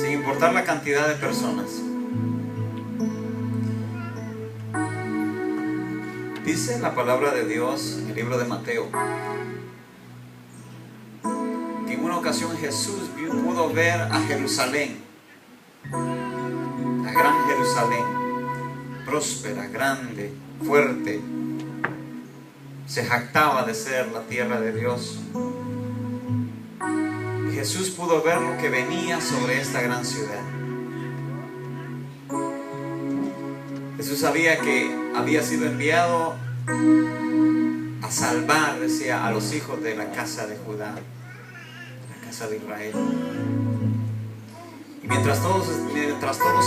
sin importar la cantidad de personas. Dice la palabra de Dios en el libro de Mateo que en una ocasión Jesús pudo ver a Jerusalén, la gran Jerusalén, próspera, grande, fuerte. Se jactaba de ser la tierra de Dios. Y Jesús pudo ver lo que venía sobre esta gran ciudad. Jesús sabía que había sido enviado a salvar, decía, a los hijos de la casa de Judá, la casa de Israel. Y mientras todos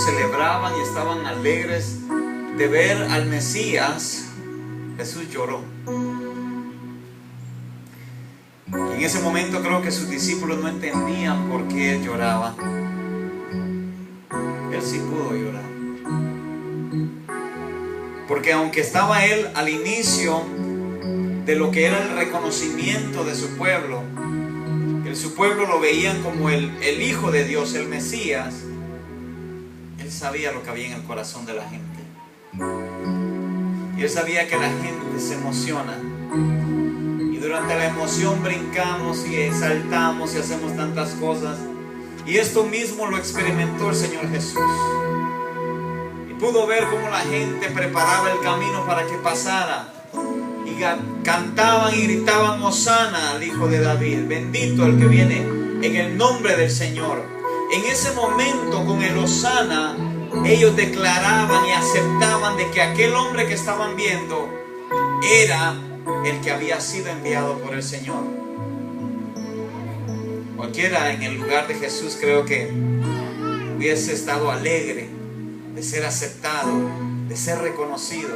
celebraban y estaban alegres de ver al Mesías, Jesús lloró. Y en ese momento creo que sus discípulos no entendían por qué él lloraba. Él sí pudo llorar. Porque aunque estaba él al inicio de lo que era el reconocimiento de su pueblo, que su pueblo lo veían como el Hijo de Dios, el Mesías, él sabía lo que había en el corazón de la gente. Y él sabía que la gente se emociona. Y durante la emoción brincamos y exaltamos y hacemos tantas cosas. Y esto mismo lo experimentó el Señor Jesús. Y pudo ver cómo la gente preparaba el camino para que pasara. Y cantaban y gritaban: Hosana al Hijo de David, bendito el que viene en el nombre del Señor. En ese momento, con el Hosana, ellos declaraban y aceptaban de que aquel hombre que estaban viendo era el que había sido enviado por el Señor. Cualquiera en el lugar de Jesús creo que hubiese estado alegre de ser aceptado, de ser reconocido.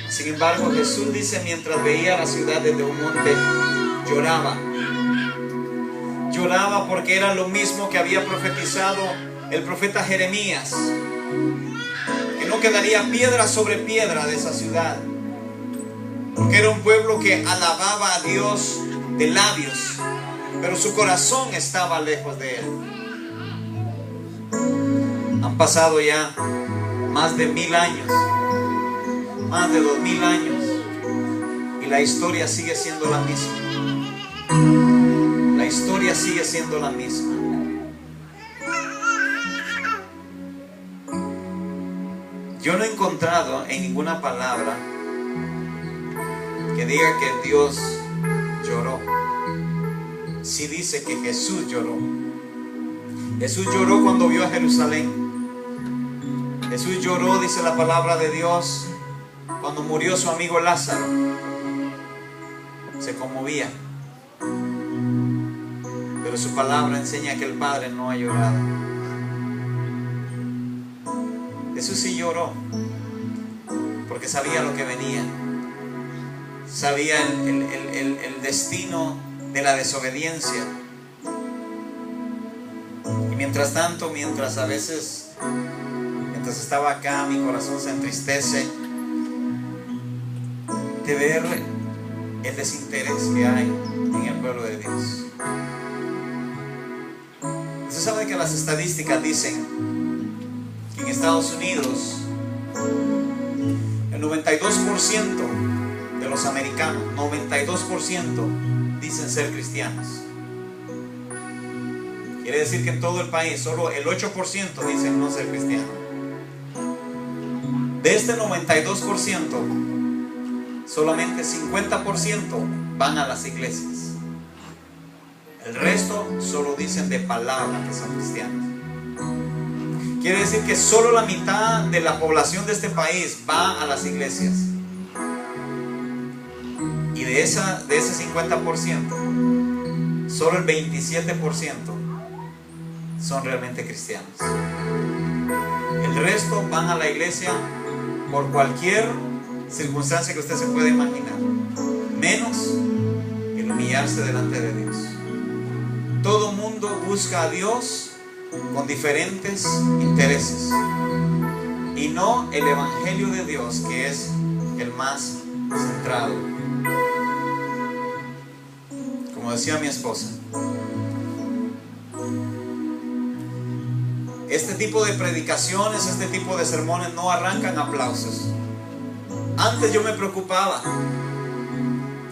Sin embargo, Jesús dice, mientras veía la ciudad desde un monte, lloraba. Lloraba porque era lo mismo que había profetizado el profeta Jeremías, que no quedaría piedra sobre piedra de esa ciudad, porque era un pueblo que alababa a Dios de labios, pero su corazón estaba lejos de él. Han pasado ya más de 1000 años, más de 2000 años, y la historia sigue siendo la misma. La historia sigue siendo la misma. Yo no he encontrado en ninguna palabra que diga que Dios lloró. Sí dice que Jesús lloró. Jesús lloró cuando vio a Jerusalén. Jesús lloró, dice la palabra de Dios, cuando murió su amigo Lázaro. Se conmovía. Pero su palabra enseña que el Padre no ha llorado. Jesús sí lloró, porque sabía lo que venía. Sabía el destino de la desobediencia. Y mientras tanto, mientras estaba acá, mi corazón se entristece de ver el desinterés que hay en el pueblo de Dios. Usted sabe que las estadísticas dicen que en Estados Unidos el 92% de los americanos, 92% dicen ser cristianos. Quiere decir que en todo el país solo el 8% dicen no ser cristianos. De este 92%, solamente 50% van a las iglesias. El resto solo dicen de palabra que son cristianos. Quiere decir que solo la mitad de la población de este país va a las iglesias. Y de ese 50%, solo el 27% son realmente cristianos. El resto van a la iglesia por cualquier circunstancia que usted se pueda imaginar, menos el humillarse delante de Dios. Todo mundo busca a Dios con diferentes intereses y no el evangelio de Dios, que es el más centrado. Como decía mi esposa, Este tipo de predicaciones, este tipo de sermones no arrancan aplausos. Antes yo me preocupaba.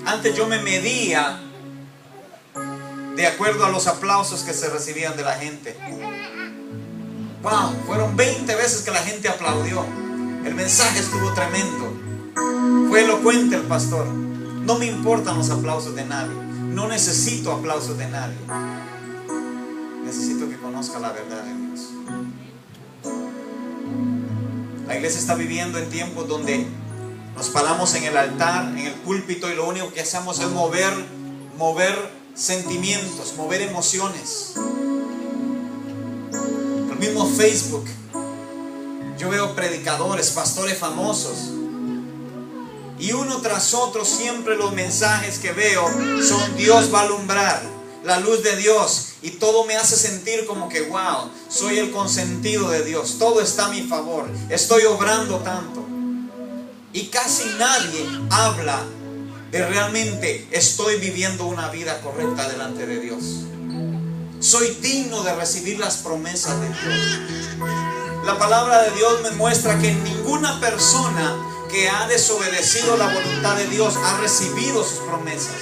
Antes yo me medía de acuerdo a los aplausos que se recibían de la gente. Wow, fueron 20 veces que la gente aplaudió. El mensaje estuvo tremendo. Fue elocuente el pastor. No me importan los aplausos de nadie. No necesito aplausos de nadie. Necesito que conozca la verdad de Dios. La iglesia está viviendo en tiempos donde nos paramos en el altar, en el púlpito, y lo único que hacemos es mover sentimientos, mover emociones. El mismo Facebook, yo veo predicadores, pastores famosos, y uno tras otro siempre los mensajes que veo son: Dios va a alumbrar, la luz de Dios. Y todo me hace sentir como que wow, soy el consentido de Dios, todo está a mi favor, estoy obrando tanto. Y casi nadie habla de realmente estoy viviendo una vida correcta delante de Dios. Soy digno de recibir las promesas de Dios. La palabra de Dios me muestra que ninguna persona que ha desobedecido la voluntad de Dios ha recibido sus promesas.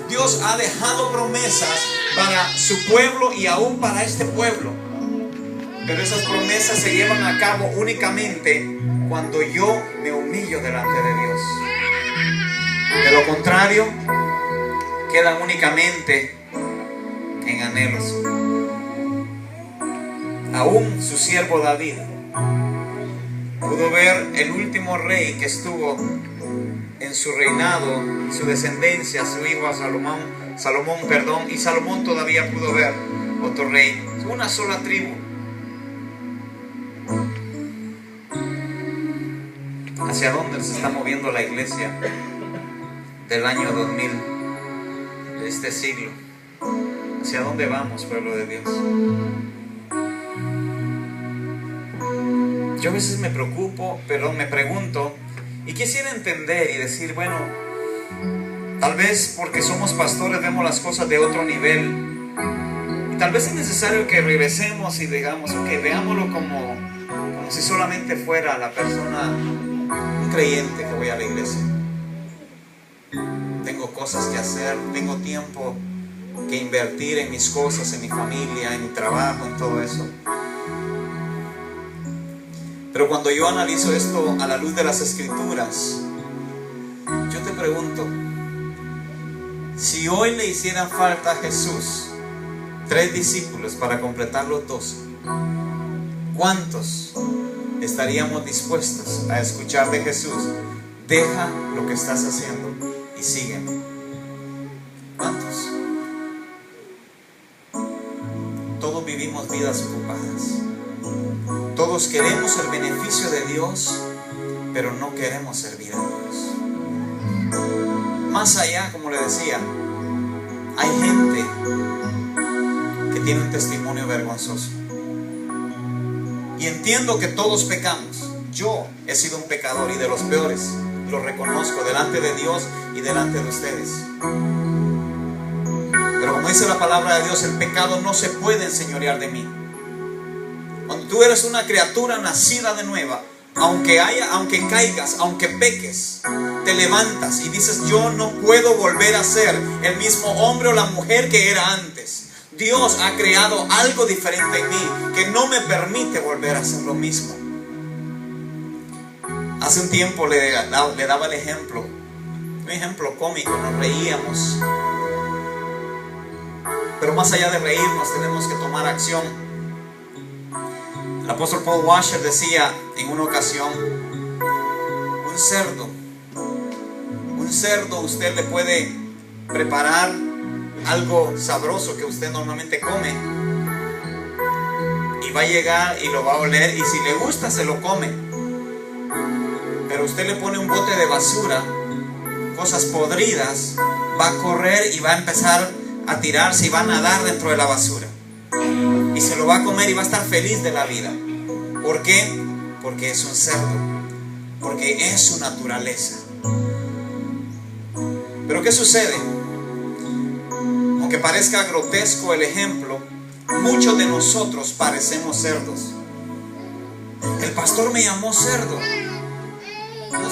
Dios ha dejado promesas para su pueblo y aún para este pueblo. Pero esas promesas se llevan a cabo únicamente cuando yo me humillo delante de Dios. De lo contrario, quedan únicamente en anhelos. Aún su siervo David pudo ver el último rey que estuvo en su reinado, su descendencia, su hijo Salomón, y Salomón todavía pudo ver otro rey, una sola tribu. ¿Hacia dónde se está moviendo la iglesia del año 2000, de este siglo? ¿Hacia dónde vamos, pueblo de Dios? Yo a veces me pregunto y quisiera entender y decir, bueno, tal vez porque somos pastores vemos las cosas de otro nivel. Y tal vez es necesario que regresemos y digamos, ok, veámoslo como si solamente fuera la persona, un creyente que voy a la iglesia. Tengo cosas que hacer, tengo tiempo que invertir en mis cosas, en mi familia, en mi trabajo, en todo eso. Pero cuando yo analizo esto a la luz de las Escrituras, yo te pregunto, si hoy le hicieran falta a Jesús 3 discípulos para completar los 12, ¿cuántos estaríamos dispuestos a escuchar de Jesús? Deja lo que estás haciendo y sígueme. ¿Cuántos? Todos vivimos vidas ocupadas. Todos queremos el beneficio de Dios, pero no queremos servir a Dios. Más allá, como le decía, hay gente que tiene un testimonio vergonzoso. Y entiendo que todos pecamos. Yo he sido un pecador y de los peores. Lo reconozco delante de Dios y delante de ustedes. Pero como dice la palabra de Dios, el pecado no se puede enseñorear de mí. Cuando tú eres una criatura nacida de nueva, aunque caigas, aunque peques, te levantas y dices, yo no puedo volver a ser el mismo hombre o la mujer que era antes. Dios ha creado algo diferente en mí que no me permite volver a hacer lo mismo. Hace un tiempo le daba el ejemplo, un ejemplo cómico, nos reíamos. Pero más allá de reírnos, tenemos que tomar acción. El apóstol Paul Washer decía en una ocasión, un cerdo usted le puede preparar algo sabroso que usted normalmente come, y va a llegar y lo va a oler, y si le gusta se lo come. Pero usted le pone un bote de basura, cosas podridas, va a correr y va a empezar a tirarse y va a nadar dentro de la basura, y se lo va a comer y va a estar feliz de la vida. ¿Por qué? Porque es un cerdo, porque es su naturaleza. Pero ¿qué sucede? Aunque parezca grotesco el ejemplo, muchos de nosotros parecemos cerdos. El pastor me llamó cerdo. No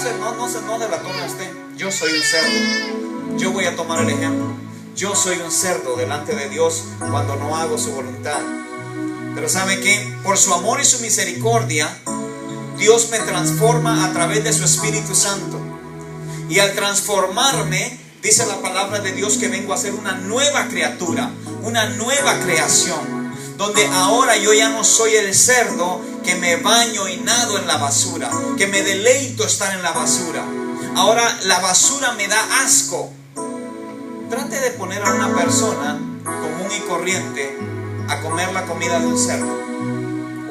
se la tome usted. Yo soy un cerdo. Yo voy a tomar el ejemplo. Yo soy un cerdo delante de Dios cuando no hago su voluntad. Pero ¿sabe qué? Por su amor y su misericordia, Dios me transforma a través de su Espíritu Santo. Y al transformarme, dice la palabra de Dios que vengo a ser una nueva criatura, una nueva creación, donde ahora yo ya no soy el cerdo que me baño y nado en la basura, que me deleito estar en la basura. Ahora la basura me da asco. Trate de poner a una persona común y corriente a comer la comida de un cerdo,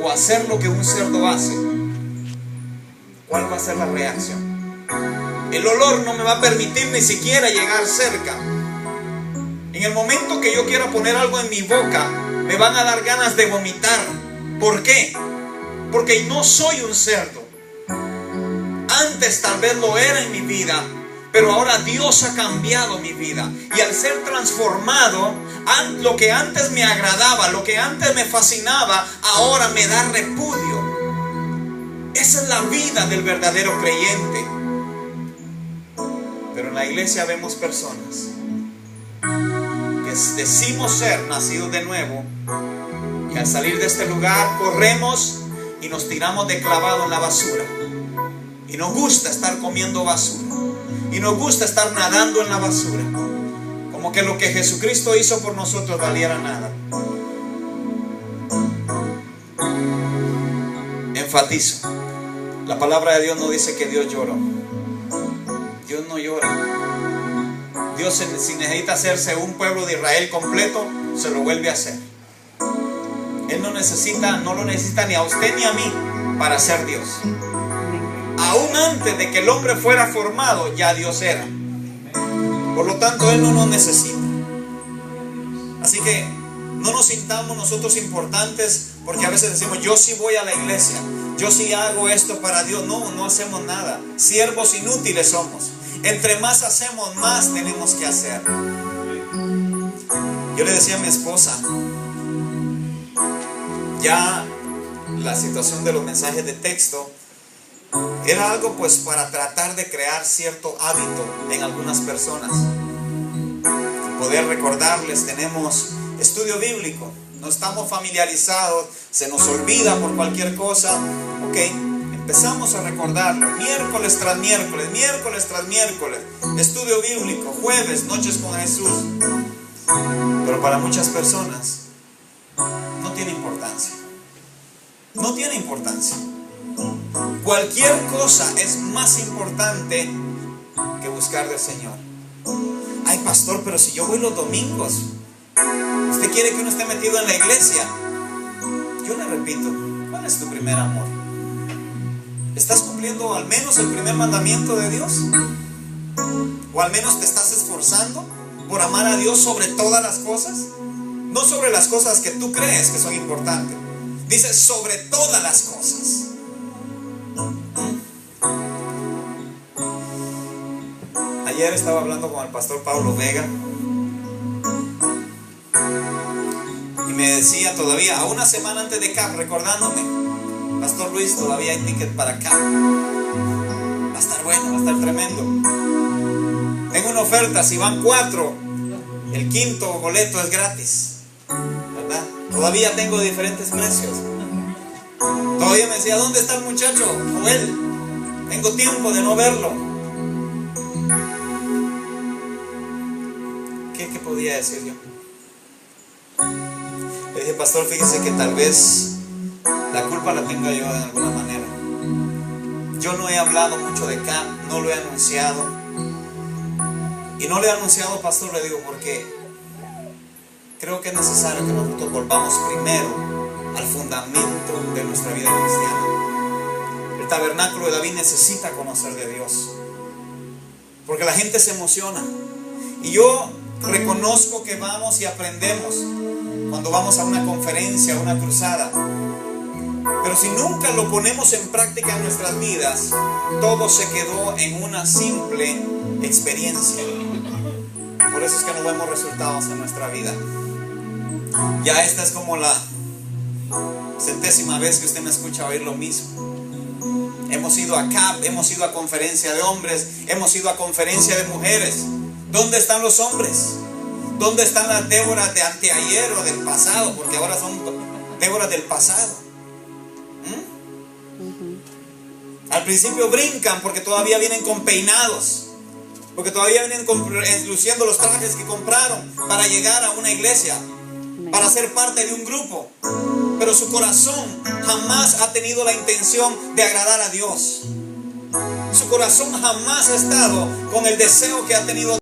o hacer lo que un cerdo hace. ¿Cuál va a ser la reacción? El olor no me va a permitir ni siquiera llegar cerca. En el momento que yo quiera poner algo en mi boca, me van a dar ganas de vomitar. ¿Por qué? Porque no soy un cerdo. Antes tal vez lo era en mi vida, pero ahora Dios ha cambiado mi vida. Y al ser transformado, lo que antes me agradaba, lo que antes me fascinaba, ahora me da repudio. Esa es la vida del verdadero creyente. Pero en la iglesia vemos personas que decimos ser nacidos de nuevo, y al salir de este lugar corremos y nos tiramos de clavado en la basura. Y nos gusta estar comiendo basura. Y nos gusta estar nadando en la basura. Como que lo que Jesucristo hizo por nosotros valiera nada. Enfatizo. La palabra de Dios no dice que Dios lloró. Dios no llora. Dios, si necesita hacerse un pueblo de Israel completo, se lo vuelve a hacer. Él no lo necesita ni a usted ni a mí para ser Dios. Aún antes de que el hombre fuera formado, ya Dios era. Por lo tanto, Él no nos necesita. Así que no nos sintamos nosotros importantes, porque a veces decimos, yo sí voy a la iglesia, yo sí hago esto para Dios. No hacemos nada. Siervos inútiles somos. Entre más hacemos, más tenemos que hacer. Yo le decía a mi esposa, ya la situación de los mensajes de texto era algo pues para tratar de crear cierto hábito en algunas personas. Poder recordarles, tenemos estudio bíblico, no estamos familiarizados, se nos olvida por cualquier cosa. Ok, empezamos a recordarlo, miércoles tras miércoles, estudio bíblico, jueves, noches con Jesús. Pero para muchas personas no tiene importancia. No tiene importancia. Cualquier cosa es más importante que buscar del Señor. Ay, pastor, pero si yo voy los domingos, ¿usted quiere que uno esté metido en la iglesia? Yo le repito, ¿cuál es tu primer amor? ¿Estás cumpliendo al menos el primer mandamiento de Dios? ¿O al menos te estás esforzando por amar a Dios sobre todas las cosas? No sobre las cosas que tú crees que son importantes. Dice sobre todas las cosas. Ayer estaba hablando con el pastor Pablo Vega y me decía todavía, a una semana antes de CAP, recordándome, Pastor Luis, todavía hay ticket para CAP. Va a estar bueno, va a estar tremendo. Tengo una oferta, si van 4, el 5.º boleto es gratis, ¿verdad? Todavía tengo diferentes precios. Todavía me decía, ¿dónde está el muchacho? Joel, tengo tiempo de no verlo. ¿Qué podía decir yo? Le dije, pastor, fíjese que tal vez la culpa la tenga yo de alguna manera. Yo no he hablado mucho de CAP, no lo he anunciado. Y no le he anunciado, pastor, le digo, porque creo que es necesario que nosotros volvamos primero al fundamento de nuestra vida cristiana. El tabernáculo de David necesita conocer de Dios, porque la gente se emociona. Y yo reconozco que vamos y aprendemos cuando vamos a una conferencia, a una cruzada. Pero si nunca lo ponemos en práctica en nuestras vidas, todo se quedó en una simple experiencia. Por eso es que no vemos resultados en nuestra vida. Ya esta es como la 70ª vez que usted me escucha oír lo mismo. Hemos ido a CAP, hemos ido a conferencia de hombres, hemos ido a conferencia de mujeres. ¿Dónde están los hombres? ¿Dónde están las Déboras de anteayer o del pasado? Porque ahora son Déboras del pasado. Al principio brincan porque todavía vienen con peinados, porque todavía vienen luciendo los trajes que compraron para llegar a una iglesia, para ser parte de un grupo. Pero su corazón jamás ha tenido la intención de agradar a Dios. Su corazón jamás ha estado con el deseo que ha tenido